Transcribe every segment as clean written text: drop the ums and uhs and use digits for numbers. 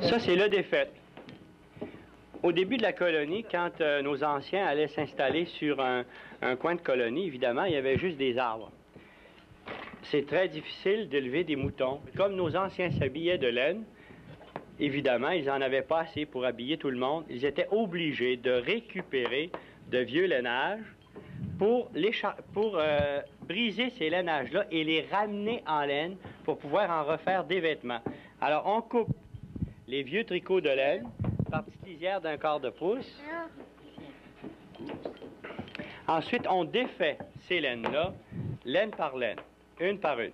Ça, c'est le défaite. Au début de la colonie, quand nos anciens allaient s'installer sur un coin de colonie, évidemment, il y avait juste des arbres. C'est très difficile d'élever des moutons. Comme nos anciens s'habillaient de laine, évidemment, ils n'en avaient pas assez pour habiller tout le monde. Ils étaient obligés de récupérer de vieux lainages pour briser ces lainages-là et les ramener en laine pour pouvoir en refaire des vêtements. Alors, on coupe les vieux tricots de laine par petites lisières d'un quart de pouce. Ensuite, on défait ces laines-là, laine par laine, une par une.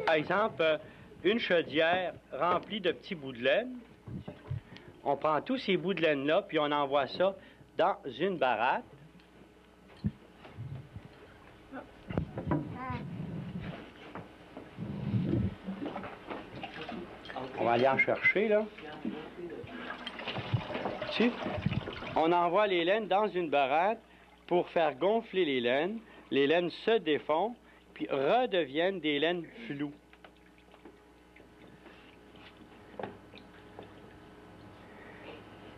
Par exemple, une chaudière remplie de petits bouts de laine. On prend tous ces bouts de laine-là, puis on envoie ça dans une baratte. On va aller en chercher, là. On envoie les laines dans une baratte pour faire gonfler les laines. Les laines se défont, puis redeviennent des laines floues.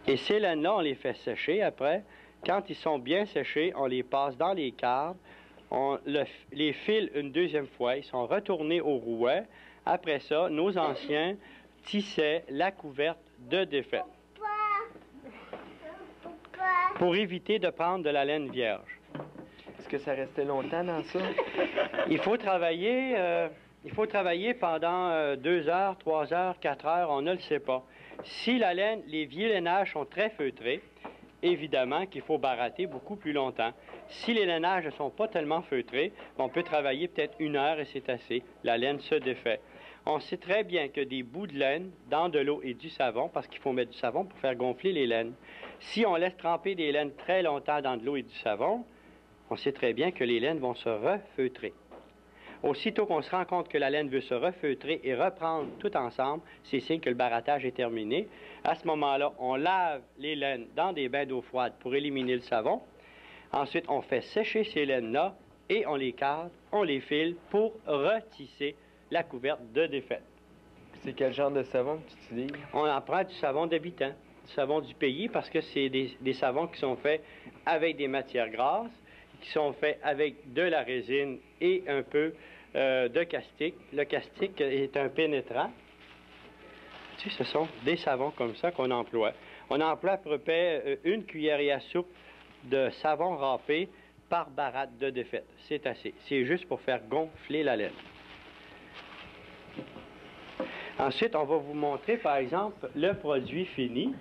Et ces laines-là, on les fait sécher après. Quand ils sont bien séchés, on les passe dans les cardes. On les file une deuxième fois. Ils sont retournés au rouet. Après ça, nos anciens tissaient la couverte de défaite pour éviter de prendre de la laine vierge. Est-ce que ça restait longtemps dans ça? Il faut travailler pendant 2 heures, 3 heures, 4 heures, on ne le sait pas. Si la laine, les vieux lainages sont très feutrés, évidemment qu'il faut baratter beaucoup plus longtemps. Si les lainages ne sont pas tellement feutrés, on peut travailler peut-être 1 heure et c'est assez. La laine se défait. On sait très bien que des bouts de laine dans de l'eau et du savon, parce qu'il faut mettre du savon pour faire gonfler les laines. Si on laisse tremper des laines très longtemps dans de l'eau et du savon, on sait très bien que les laines vont se refeutrer. Aussitôt qu'on se rend compte que la laine veut se refeutrer et reprendre tout ensemble, c'est signe que le barattage est terminé. À ce moment-là, on lave les laines dans des bains d'eau froide pour éliminer le savon. Ensuite, on fait sécher ces laines-là et on les cadre, on les file pour retisser la couverte de défaite. C'est quel genre de savon que tu utilises? On en prend du savon d'habitant, du savon du pays, parce que c'est des savons qui sont faits avec des matières grasses, qui sont faits avec de la résine et un peu de caustique. Le caustique est un pénétrant. Tu sais, ce sont des savons comme ça qu'on emploie. On emploie à peu près 1 cuillerée à soupe de savon râpé par baratte de défaite. C'est assez. C'est juste pour faire gonfler la laine. Ensuite, on va vous montrer, par exemple, le produit fini.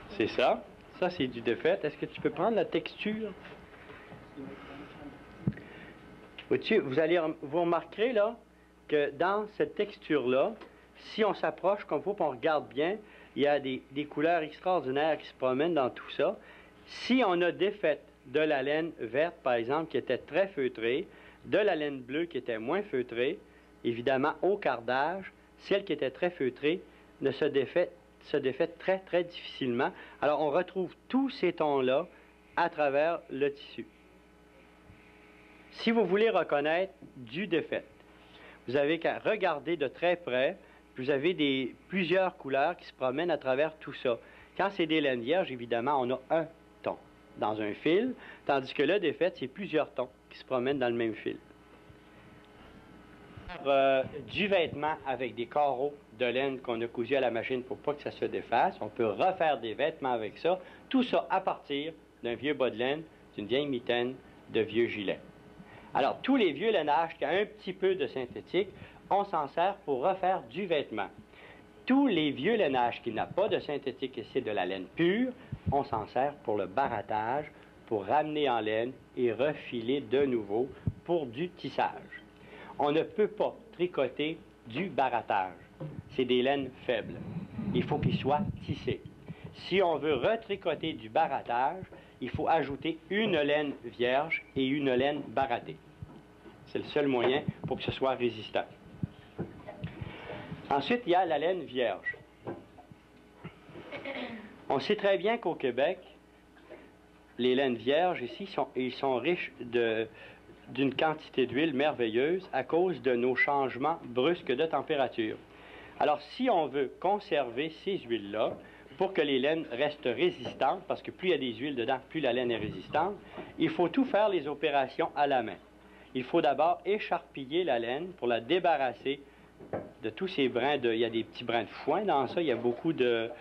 C'est ça. Ça, c'est du défaite. Est-ce que tu peux prendre la texture? Vous remarquerez là que dans cette texture-là, si on s'approche comme il faut, puis on regarde bien, il y a des couleurs extraordinaires qui se promènent dans tout ça. Si on a défait de la laine verte, par exemple, qui était très feutrée, de la laine bleue qui était moins feutrée, évidemment, au cardage, celle qui était très feutrée se défait très, très difficilement. Alors, on retrouve tous ces tons-là à travers le tissu. Si vous voulez reconnaître du défait, vous avez qu'à regarder de très près. Vous avez plusieurs couleurs qui se promènent à travers tout ça. Quand c'est des laines vierges, évidemment, on a un ton dans un fil, tandis que le défaite, c'est plusieurs tons qui se promènent dans le même fil. Du vêtement avec des carreaux de laine qu'on a cousu à la machine pour pas que ça se défasse. On peut refaire des vêtements avec ça. Tout ça à partir d'un vieux bas de laine, d'une vieille mitaine, de vieux gilets. Alors, tous les vieux lainages qui ont un petit peu de synthétique, on s'en sert pour refaire du vêtement. Tous les vieux lainages qui n'ont pas de synthétique et c'est de la laine pure, on s'en sert pour le barattage, pour ramener en laine et refiler de nouveau pour du tissage. On ne peut pas tricoter du barattage. C'est des laines faibles. Il faut qu'ils soient tissés. Si on veut retricoter du barattage, il faut ajouter une laine vierge et une laine barattée. C'est le seul moyen pour que ce soit résistant. Ensuite, il y a la laine vierge. On sait très bien qu'au Québec, les laines vierges ici, ils sont riches d'une quantité d'huile merveilleuse à cause de nos changements brusques de température. Alors, si on veut conserver ces huiles-là, pour que les laines restent résistantes, parce que plus il y a des huiles dedans, plus la laine est résistante, il faut tout faire les opérations à la main. Il faut d'abord écharpiller la laine pour la débarrasser de tous ces brins il y a des petits brins de foin dans ça, il y a beaucoup de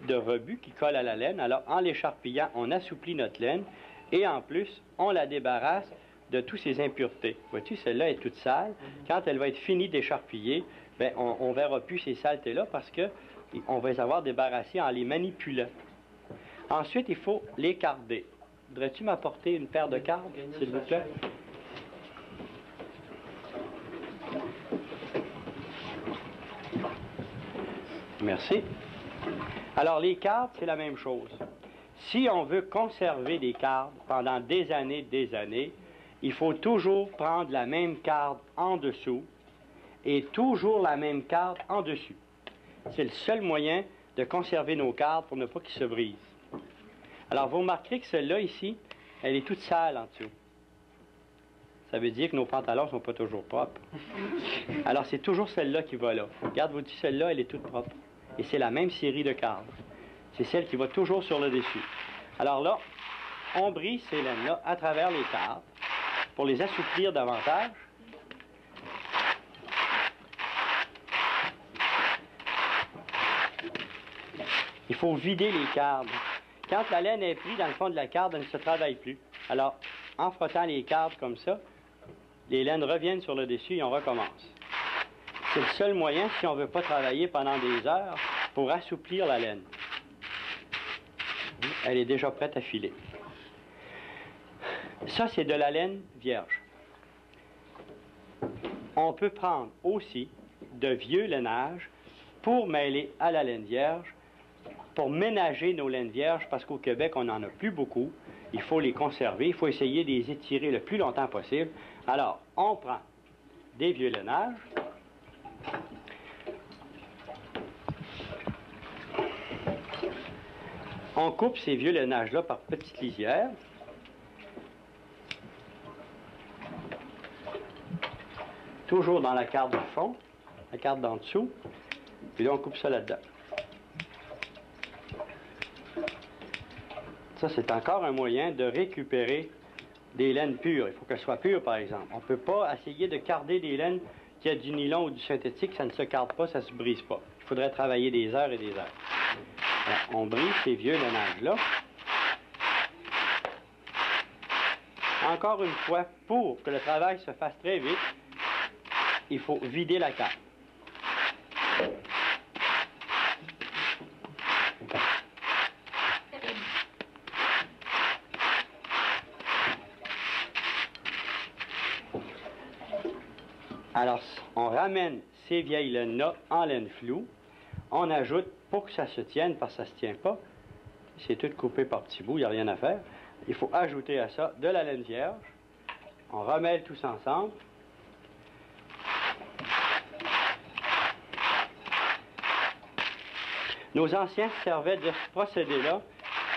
rebut qui collent à la laine. Alors, en l'écharpillant, on assouplit notre laine et en plus, on la débarrasse de toutes ces impuretés. Vois-tu, celle-là est toute sale. Quand elle va être finie d'écharpiller, bien, on ne verra plus ces saletés-là parce qu'on va les avoir débarrassées en les manipulant. Ensuite, il faut les carder. Voudrais-tu m'apporter une paire de cardes, s'il vous plaît? Merci. Alors, les cardes, c'est la même chose. Si on veut conserver des cardes pendant des années, il faut toujours prendre la même carte en dessous et toujours la même carte en dessus. C'est le seul moyen de conserver nos cartes pour ne pas qu'ils se brisent. Alors, vous remarquerez que celle-là ici, elle est toute sale en dessous. Ça veut dire que nos pantalons ne sont pas toujours propres. Alors, c'est toujours celle-là qui va là. Regarde, vous dites, celle-là, elle est toute propre. Et c'est la même série de cartes. C'est celle qui va toujours sur le dessus. Alors là, on brise ces laines-là à travers les cartes pour les assouplir davantage. Il faut vider les cardes. Quand la laine est prise dans le fond de la carte, elle ne se travaille plus. Alors, en frottant les cartes comme ça, les laines reviennent sur le dessus et on recommence. C'est le seul moyen, si on ne veut pas travailler pendant des heures, pour assouplir la laine. Elle est déjà prête à filer. Ça, c'est de la laine vierge. On peut prendre aussi de vieux lainage pour mêler à la laine vierge, pour ménager nos laines vierges, parce qu'au Québec, on n'en a plus beaucoup. Il faut les conserver, il faut essayer de les étirer le plus longtemps possible. Alors, on prend des vieux lainages. On coupe ces vieux lainages-là par petites lisières. Toujours dans la carte du fond, la carte d'en dessous. Puis là, on coupe ça là-dedans. Ça, c'est encore un moyen de récupérer des laines pures. Il faut qu'elles soient pures, par exemple. On ne peut pas essayer de carder des laines qui a du nylon ou du synthétique. Ça ne se carde pas, ça ne se brise pas. Il faudrait travailler des heures et des heures. Alors, on brise ces vieux lainages-là. Encore une fois, pour que le travail se fasse très vite, il faut vider la carte. Alors, on ramène ces vieilles laines-là en laine floue. On ajoute, pour que ça se tienne, parce que ça ne se tient pas, c'est tout coupé par petits bouts, il n'y a rien à faire. Il faut ajouter à ça de la laine vierge. On remêle tous ensemble. Nos anciens servaient de ce procédé-là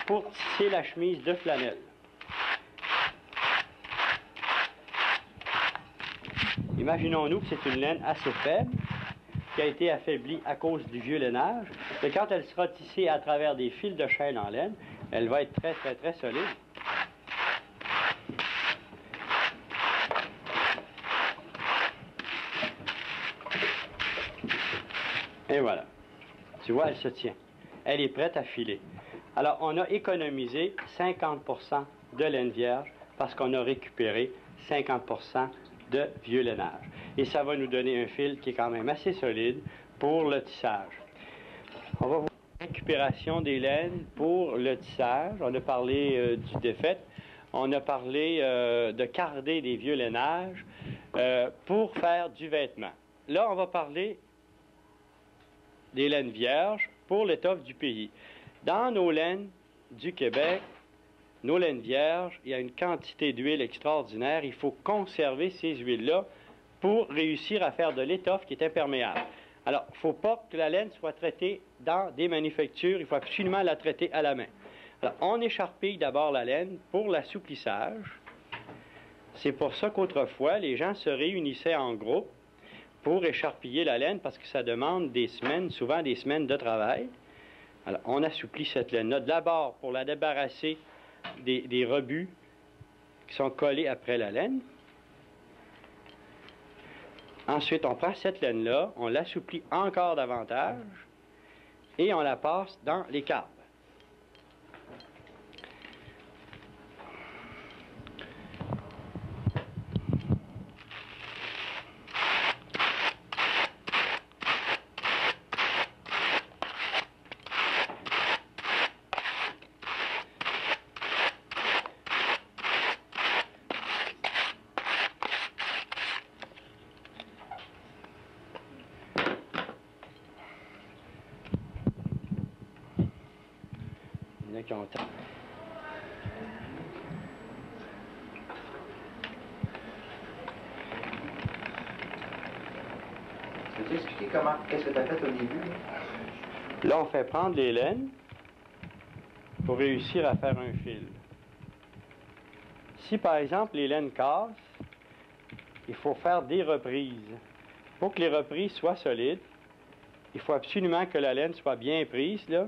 pour tisser la chemise de flanelle. Imaginons-nous que c'est une laine assez faible, qui a été affaiblie à cause du vieux lainage, et quand elle sera tissée à travers des fils de chaîne en laine, elle va être très, très, très solide. Et voilà. Tu vois, elle se tient. Elle est prête à filer. Alors, on a économisé 50% de laine vierge parce qu'on a récupéré 50% de vieux lainage. Et ça va nous donner un fil qui est quand même assez solide pour le tissage. On va voir la récupération des laines pour le tissage. On a parlé du défait. On a parlé de carder des vieux lainages pour faire du vêtement. Là, on va parler des laines vierges pour l'étoffe du pays. Dans nos laines du Québec, nos laines vierges, il y a une quantité d'huile extraordinaire. Il faut conserver ces huiles-là pour réussir à faire de l'étoffe qui est imperméable. Alors, il ne faut pas que la laine soit traitée dans des manufactures. Il faut absolument la traiter à la main. Alors, on écharpille d'abord la laine pour l'assouplissage. C'est pour ça qu'autrefois, les gens se réunissaient en groupe pour écharpiller la laine parce que ça demande des semaines, souvent des semaines de travail. Alors, on assouplit cette laine-là d'abord pour la débarrasser des rebuts qui sont collés après la laine. Ensuite, on prend cette laine-là, on l'assouplit encore davantage et on la passe dans les câbles. Qui ont... Peux-tu expliquer qu'est-ce que tu as fait au début? Là, on fait prendre les laines pour réussir à faire un fil. Si, par exemple, les laines cassent, il faut faire des reprises. Pour que les reprises soient solides, il faut absolument que la laine soit bien prise, là,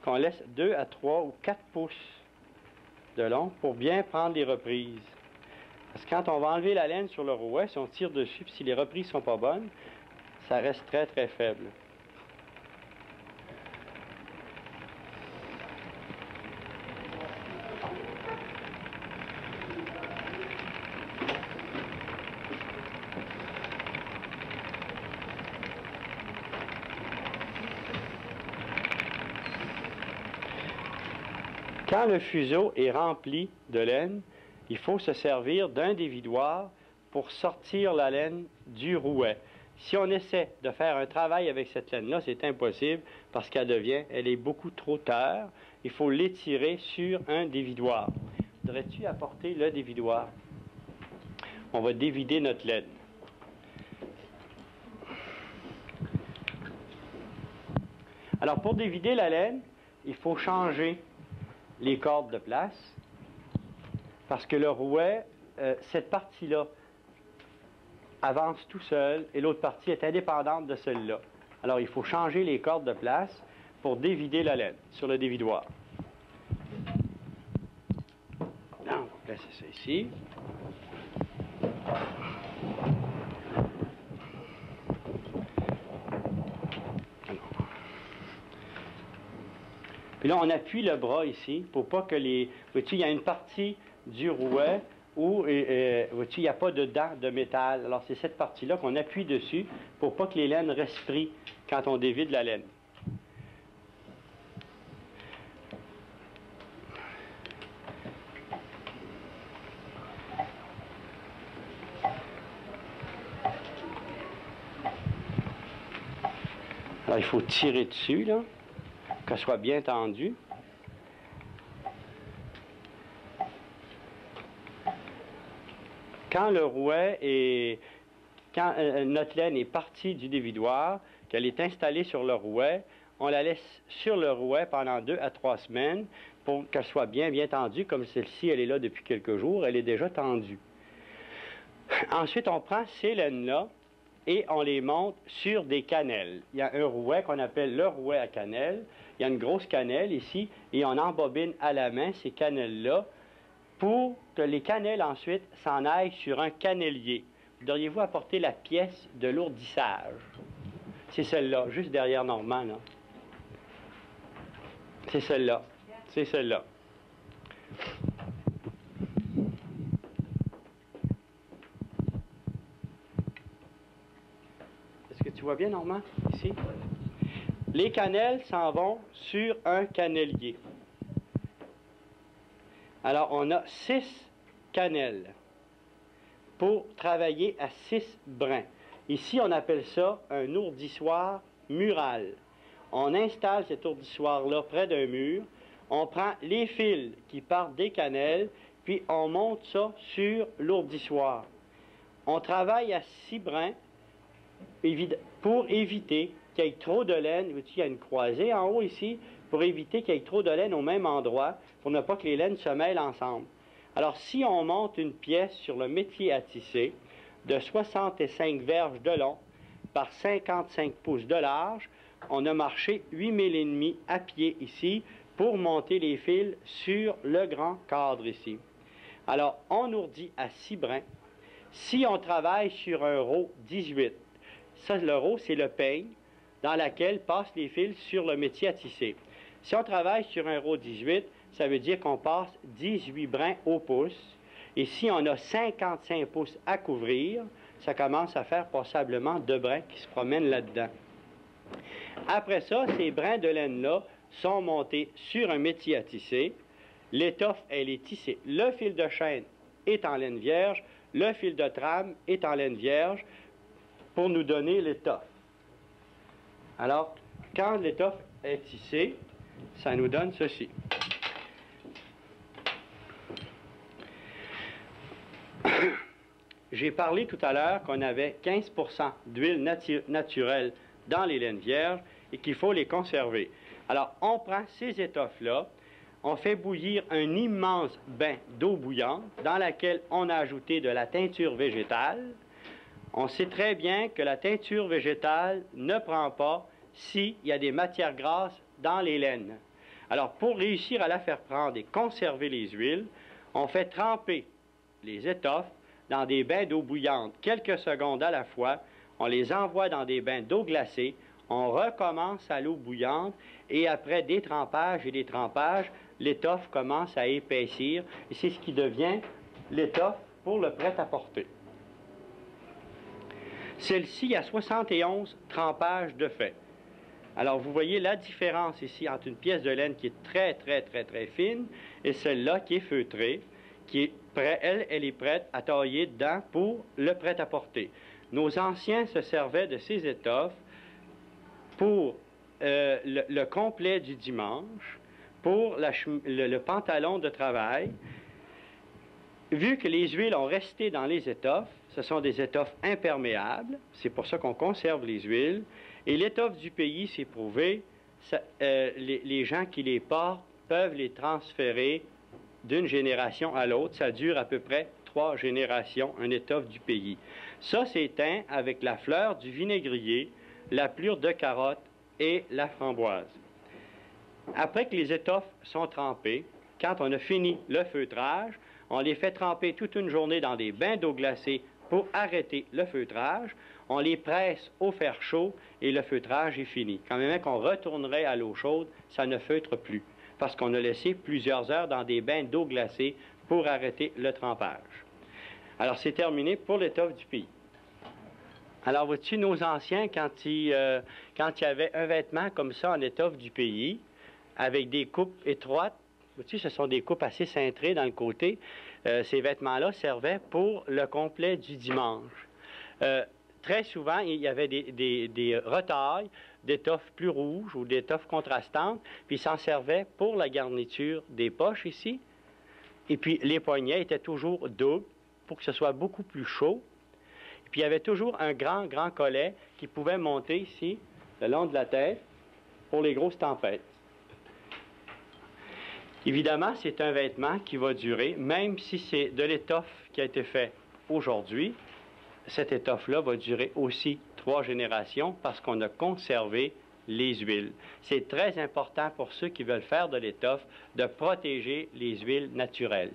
qu'on laisse 2 à 3 ou 4 pouces de long pour bien prendre les reprises. Parce que quand on va enlever la laine sur le rouet, si on tire dessus, puis si les reprises ne sont pas bonnes, ça reste très, très faible. Quand le fuseau est rempli de laine, il faut se servir d'un dévidoir pour sortir la laine du rouet. Si on essaie de faire un travail avec cette laine-là, c'est impossible parce elle est beaucoup trop terre. Il faut l'étirer sur un dévidoir. Voudrais-tu apporter le dévidoir? On va dévider notre laine. Alors, pour dévider la laine, il faut changer les cordes de place parce que le rouet, cette partie-là avance tout seul et l'autre partie est indépendante de celle-là. Alors, il faut changer les cordes de place pour dévider la laine sur le dévidoir. Là, on va placer ça ici. Puis là, on appuie le bras ici pour pas que les... Vois-tu, il y a une partie du rouet où, vois-tu, il n'y a pas de dents de métal. Alors, c'est cette partie-là qu'on appuie dessus pour pas que les laines restent prises quand on dévide la laine. Alors, il faut tirer dessus, là, qu'elle soit bien tendue. Quand le rouet est... Quand notre laine est partie du dévidoir, qu'elle est installée sur le rouet, on la laisse sur le rouet pendant 2 à 3 semaines pour qu'elle soit bien tendue. Comme celle-ci, elle est là depuis quelques jours, elle est déjà tendue. Ensuite, on prend ces laines-là et on les monte sur des cannelles. Il y a un rouet qu'on appelle le rouet à cannelle. Il y a une grosse cannelle ici et on embobine à la main ces cannelles-là pour que les cannelles ensuite s'en aillent sur un cannelier. Voudriez-vous apporter la pièce de lourdissage? C'est celle-là, juste derrière Normand, là. C'est celle-là. C'est celle-là. Est-ce que tu vois bien, Normand, ici? Les cannelles s'en vont sur un cannelier. Alors, on a 6 cannelles pour travailler à 6 brins. Ici, on appelle ça un ourdissoir mural. On installe cet ourdissoir-là près d'un mur. On prend les fils qui partent des cannelles, puis on monte ça sur l'ourdissoir. On travaille à 6 brins pour éviter qu'il y ait trop de laine. Il y a une croisée en haut ici pour éviter qu'il y ait trop de laine au même endroit, pour ne pas que les laines se mêlent ensemble. Alors, si on monte une pièce sur le métier à tisser de 65 verges de long par 55 pouces de large, on a marché 8 000 et demi à pied ici pour monter les fils sur le grand cadre ici. Alors, on ourdit à 6 brins. Si on travaille sur un row 18, ça, le row, c'est le peigne dans lequel passent les fils sur le métier à tisser. Si on travaille sur un row 18, ça veut dire qu'on passe 18 brins au pouce. Et si on a 55 pouces à couvrir, ça commence à faire passablement 2 brins qui se promènent là-dedans. Après ça, ces brins de laine-là sont montés sur un métier à tisser. L'étoffe, elle est tissée. Le fil de chaîne est en laine vierge. Le fil de trame est en laine vierge pour nous donner l'étoffe. Alors, quand l'étoffe est tissée, ça nous donne ceci. J'ai parlé tout à l'heure qu'on avait 15 % d'huile naturelle dans les laines vierges et qu'il faut les conserver. Alors, on prend ces étoffes-là, on fait bouillir un immense bain d'eau bouillante dans laquelle on a ajouté de la teinture végétale. On sait très bien que la teinture végétale ne prend pas s'il y a des matières grasses dans les laines. Alors, pour réussir à la faire prendre et conserver les huiles, on fait tremper les étoffes dans des bains d'eau bouillante quelques secondes à la fois. On les envoie dans des bains d'eau glacée. On recommence à l'eau bouillante et après des trempages et des trempages, l'étoffe commence à épaissir et c'est ce qui devient l'étoffe pour le prêt-à-porter. Celle-ci a 71 trempages de fait. Alors, vous voyez la différence ici entre une pièce de laine qui est très, très, très, très fine et celle-là qui est feutrée, qui est prête, elle est prête à tailler dedans pour le prêt-à-porter. Nos anciens se servaient de ces étoffes pour le complet du dimanche, pour le pantalon de travail. Vu que les huiles ont resté dans les étoffes, ce sont des étoffes imperméables, c'est pour ça qu'on conserve les huiles, et l'étoffe du pays, c'est prouvé, les gens qui les portent peuvent les transférer d'une génération à l'autre. Ça dure à peu près 3 générations, une étoffe du pays. Ça, c'est teint avec la fleur du vinaigrier, la pelure de carotte et la framboise. Après que les étoffes sont trempées, quand on a fini le feutrage, on les fait tremper toute une journée dans des bains d'eau glacée pour arrêter le feutrage. On les presse au fer chaud et le feutrage est fini. Quand même qu'on retournerait à l'eau chaude, ça ne feutre plus parce qu'on a laissé plusieurs heures dans des bains d'eau glacée pour arrêter le trempage. Alors, c'est terminé pour l'étoffe du pays. Alors, vois-tu, nos anciens, quand il y avait un vêtement comme ça en étoffe du pays, avec des coupes étroites, vois-tu, ce sont des coupes assez cintrées dans le côté, ces vêtements-là servaient pour le complet du dimanche. Très souvent, il y avait des retailles d'étoffes plus rouges ou d'étoffes contrastantes, puis ils s'en servaient pour la garniture des poches ici. Et puis, les poignets étaient toujours doubles pour que ce soit beaucoup plus chaud. Et puis, il y avait toujours un grand, grand collet qui pouvait monter ici, le long de la tête, pour les grosses tempêtes. Évidemment, c'est un vêtement qui va durer, même si c'est de l'étoffe qui a été fait aujourd'hui, cette étoffe-là va durer aussi 3 générations parce qu'on a conservé les huiles. C'est très important pour ceux qui veulent faire de l'étoffe de protéger les huiles naturelles.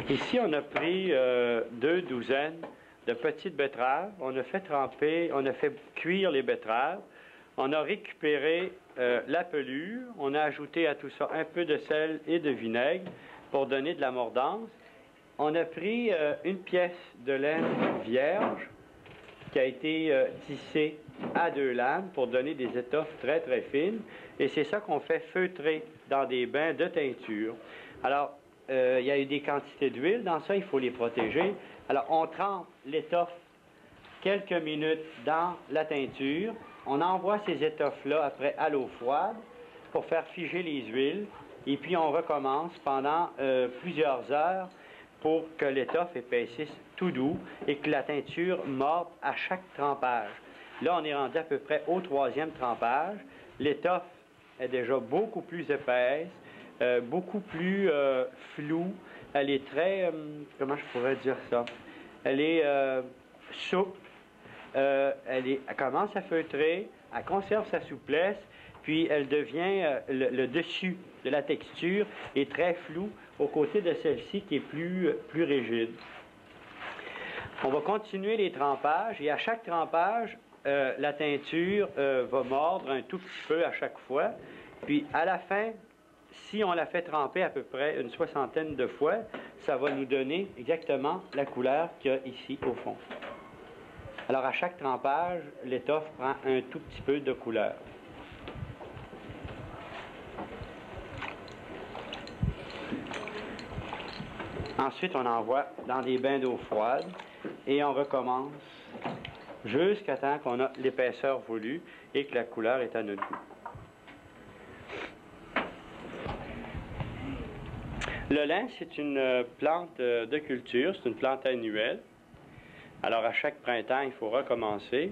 Ici, on a pris 2 douzaines de petites betteraves. On a fait tremper, on a fait cuire les betteraves. On a récupéré la pelure. On a ajouté à tout ça un peu de sel et de vinaigre pour donner de la mordance. On a pris une pièce de laine vierge qui a été tissée à 2 lames pour donner des étoffes très, très fines. Et c'est ça qu'on fait feutrer dans des bains de teinture. Alors, il y a eu des quantités d'huile dans ça, il faut les protéger. Alors, on trempe l'étoffe quelques minutes dans la teinture. On envoie ces étoffes-là après à l'eau froide pour faire figer les huiles. Et puis, on recommence pendant plusieurs heures pour que l'étoffe épaississe tout doux et que la teinture morde à chaque trempage. Là, on est rendu à peu près au 3e trempage. L'étoffe est déjà beaucoup plus épaisse, beaucoup plus floue. Elle est très, comment je pourrais dire ça? Elle est souple, elle commence à feutrer, elle conserve sa souplesse, puis elle devient, le dessus de la texture est très flou aux côtés de celle-ci qui est plus rigide. On va continuer les trempages et à chaque trempage, la teinture va mordre un tout petit peu à chaque fois. Puis à la fin, si on la fait tremper à peu près une 60aine de fois, ça va nous donner exactement la couleur qu'il y a ici au fond. Alors à chaque trempage, l'étoffe prend un tout petit peu de couleur. Ensuite, on envoie dans des bains d'eau froide et on recommence jusqu'à temps qu'on a l'épaisseur voulue et que la couleur est à notre goût. Le lin, c'est une plante de culture, c'est une plante annuelle. Alors, à chaque printemps, il faut recommencer.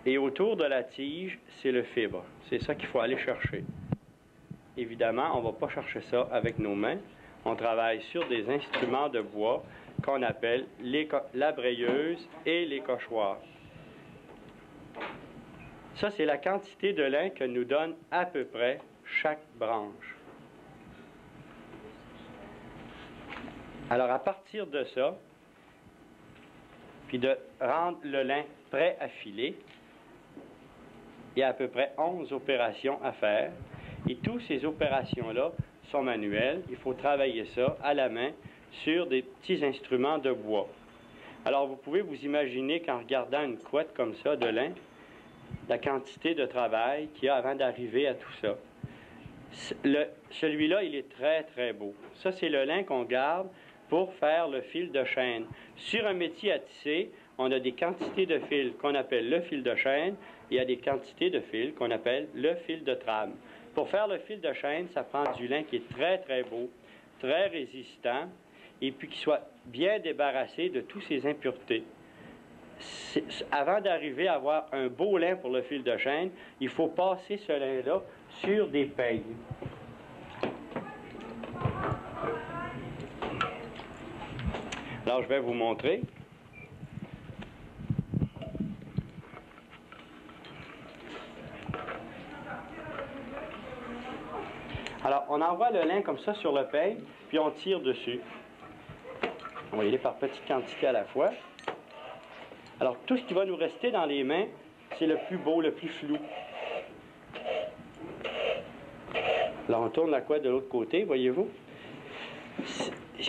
Et autour de la tige, c'est le fibre. C'est ça qu'il faut aller chercher. Évidemment, on ne va pas chercher ça avec nos mains. On travaille sur des instruments de bois qu'on appelle la brayeuse et les cochoirs. Ça, c'est la quantité de lin que nous donne à peu près chaque branche. Alors, à partir de ça, puis de rendre le lin prêt à filer, il y a à peu près 11 opérations à faire. Et toutes ces opérations-là sont manuelles. Il faut travailler ça à la main sur des petits instruments de bois. Alors, vous pouvez vous imaginer qu'en regardant une couette comme ça de lin, la quantité de travail qu'il y a avant d'arriver à tout ça. Celui-là, il est très, très beau. Ça, c'est le lin qu'on garde pour faire le fil de chêne. Sur un métier à tisser, on a des quantités de fil qu'on appelle le fil de chêne, et il y a des quantités de fil qu'on appelle le fil de trame. Pour faire le fil de chêne, ça prend du lin qui est très, très beau, très résistant, et puis qui soit bien débarrassé de toutes ses impuretés. Avant d'arriver à avoir un beau lin pour le fil de chêne, il faut passer ce lin-là sur des peignes. Alors, je vais vous montrer. Alors, on envoie le lin comme ça sur le peigne, puis on tire dessus. On va y aller par petites quantités à la fois. Alors, tout ce qui va nous rester dans les mains, c'est le plus beau, le plus flou. Alors, on tourne la couette de l'autre côté, voyez-vous.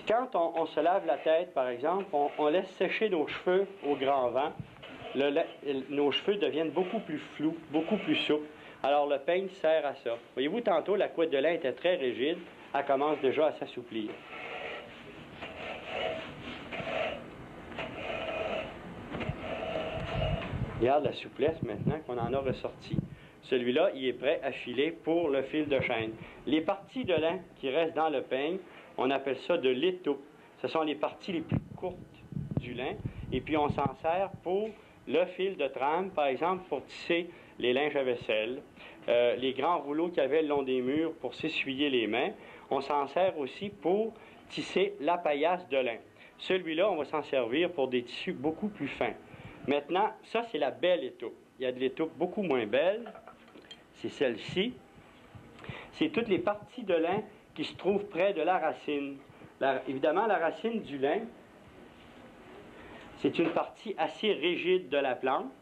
Quand on se lave la tête, par exemple, on laisse sécher nos cheveux au grand vent. Nos cheveux deviennent beaucoup plus flous, beaucoup plus souples. Alors, le peigne sert à ça. Voyez-vous, tantôt, la couette de lin était très rigide. Elle commence déjà à s'assouplir. Regarde la souplesse maintenant qu'on en a ressorti. Celui-là, il est prêt à filer pour le fil de chêne. Les parties de lin qui restent dans le peigne, on appelle ça de l'étoupe. Ce sont les parties les plus courtes du lin. Et puis, on s'en sert pour le fil de trame, par exemple, pour tisser les linges à vaisselle, les grands rouleaux qu'il y avait le long des murs pour s'essuyer les mains. On s'en sert aussi pour tisser la paillasse de lin. Celui-là, on va s'en servir pour des tissus beaucoup plus fins. Maintenant, ça, c'est la belle étoupe. Il y a de l'étoupe beaucoup moins belle. C'est celle-ci. C'est toutes les parties de lin qui se trouvent près de la racine. Évidemment, la racine du lin, c'est une partie assez rigide de la plante.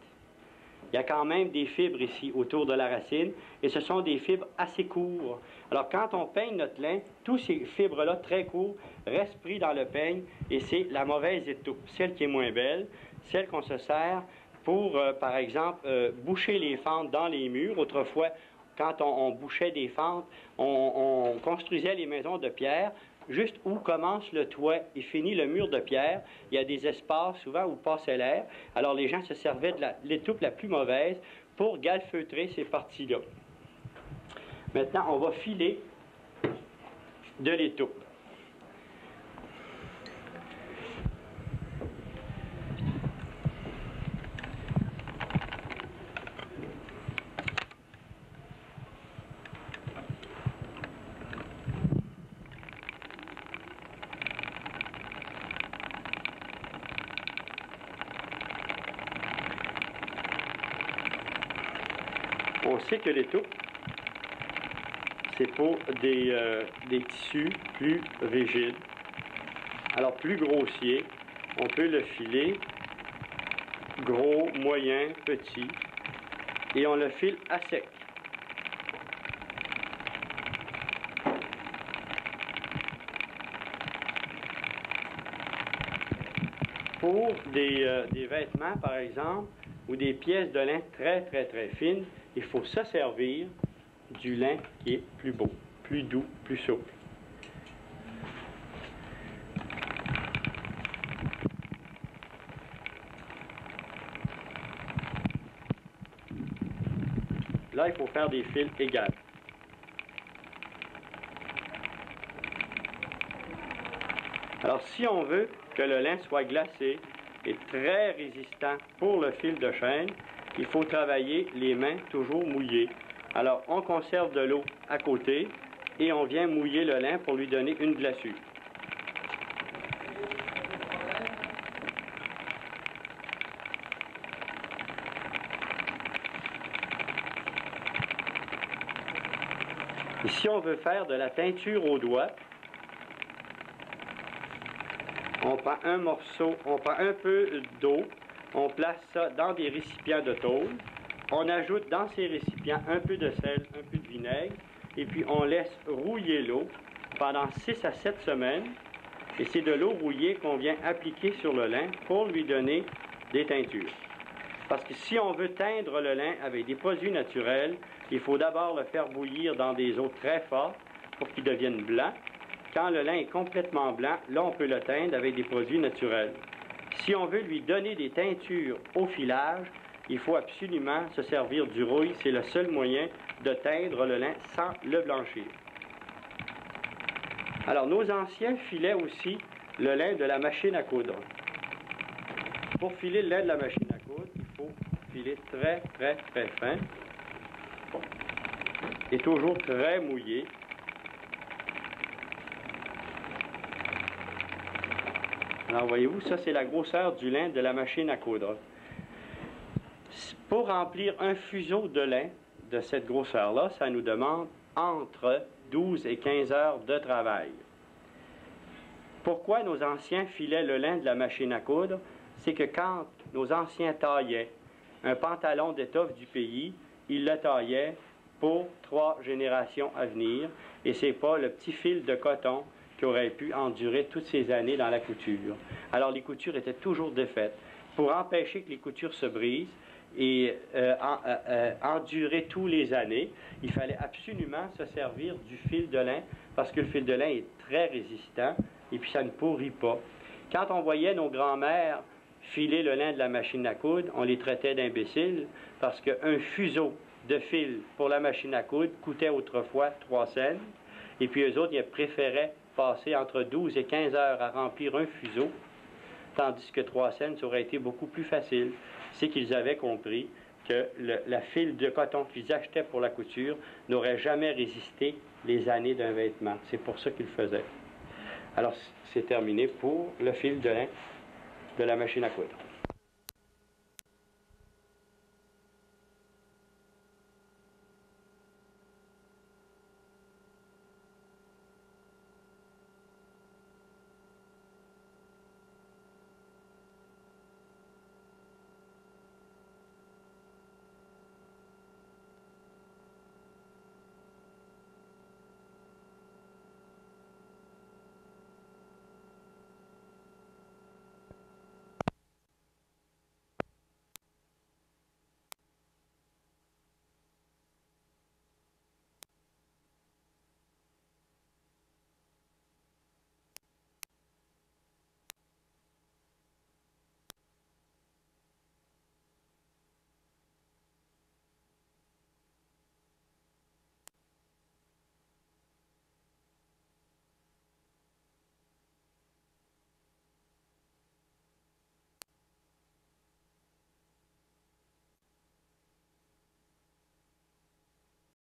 Il y a quand même des fibres ici autour de la racine, et ce sont des fibres assez courtes. Alors, quand on peigne notre lin, tous ces fibres-là très courtes restent pris dans le peigne, et c'est la mauvaise étoupe, celle qui est moins belle, celle qu'on se sert pour, par exemple, boucher les fentes dans les murs. Autrefois, quand on bouchait des fentes, on construisait les maisons de pierre. Juste où commence le toit et finit le mur de pierre, il y a des espaces souvent où passait l'air. Alors les gens se servaient de l'étoupe la plus mauvaise pour galfeutrer ces parties-là. Maintenant, on va filer de l'étoupe. sait que l'étoupe, c'est pour des tissus plus rigides. Alors, plus grossier, on peut le filer gros, moyen, petit, et on le file à sec. Pour des vêtements, par exemple, ou des pièces de lin très, très, très fines, il faut se servir du lin qui est plus beau, plus doux, plus souple. Là, il faut faire des fils égales. Alors, si on veut que le lin soit glacé et très résistant pour le fil de chêne, il faut travailler les mains toujours mouillées. Alors, on conserve de l'eau à côté et on vient mouiller le lin pour lui donner une glaçure. Et si on veut faire de la teinture au doigt, on prend un morceau, on prend un peu d'eau, on place ça dans des récipients de tôle, on ajoute dans ces récipients un peu de sel, un peu de vinaigre, et puis on laisse rouiller l'eau pendant 6 à 7 semaines, et c'est de l'eau rouillée qu'on vient appliquer sur le lin pour lui donner des teintures. Parce que si on veut teindre le lin avec des produits naturels, il faut d'abord le faire bouillir dans des eaux très fortes pour qu'il devienne blanc. Quand le lin est complètement blanc, là, on peut le teindre avec des produits naturels. Si on veut lui donner des teintures au filage, il faut absolument se servir du rouille. C'est le seul moyen de teindre le lin sans le blanchir. Alors, nos anciens filaient aussi le lin de la machine à coudre. Pour filer le lin de la machine à coudre, il faut filer très, très, très fin et toujours très mouillé. Alors, voyez-vous, ça, c'est la grosseur du lin de la machine à coudre. Pour remplir un fuseau de lin de cette grosseur-là, ça nous demande entre 12 et 15 heures de travail. Pourquoi nos anciens filaient le lin de la machine à coudre? C'est que quand nos anciens taillaient un pantalon d'étoffe du pays, ils le taillaient pour 3 générations à venir, et c'est pas le petit fil de coton qui aurait pu endurer toutes ces années dans la couture. Alors les coutures étaient toujours défaites. Pour empêcher que les coutures se brisent et endurer tous les années, il fallait absolument se servir du fil de lin, parce que le fil de lin est très résistant et puis ça ne pourrit pas. Quand on voyait nos grands-mères filer le lin de la machine à coudre, on les traitait d'imbéciles, parce qu'un fuseau de fil pour la machine à coudre coûtait autrefois 3 cents, et puis eux autres, ils préféraient passer entre 12 et 15 heures à remplir un fuseau, tandis que 3 cents, ça aurait été beaucoup plus facile. C'est qu'ils avaient compris que la fil de coton qu'ils achetaient pour la couture n'aurait jamais résisté les années d'un vêtement. C'est pour ça qu'ils le faisaient. Alors, c'est terminé pour le fil de lin de la machine à coudre.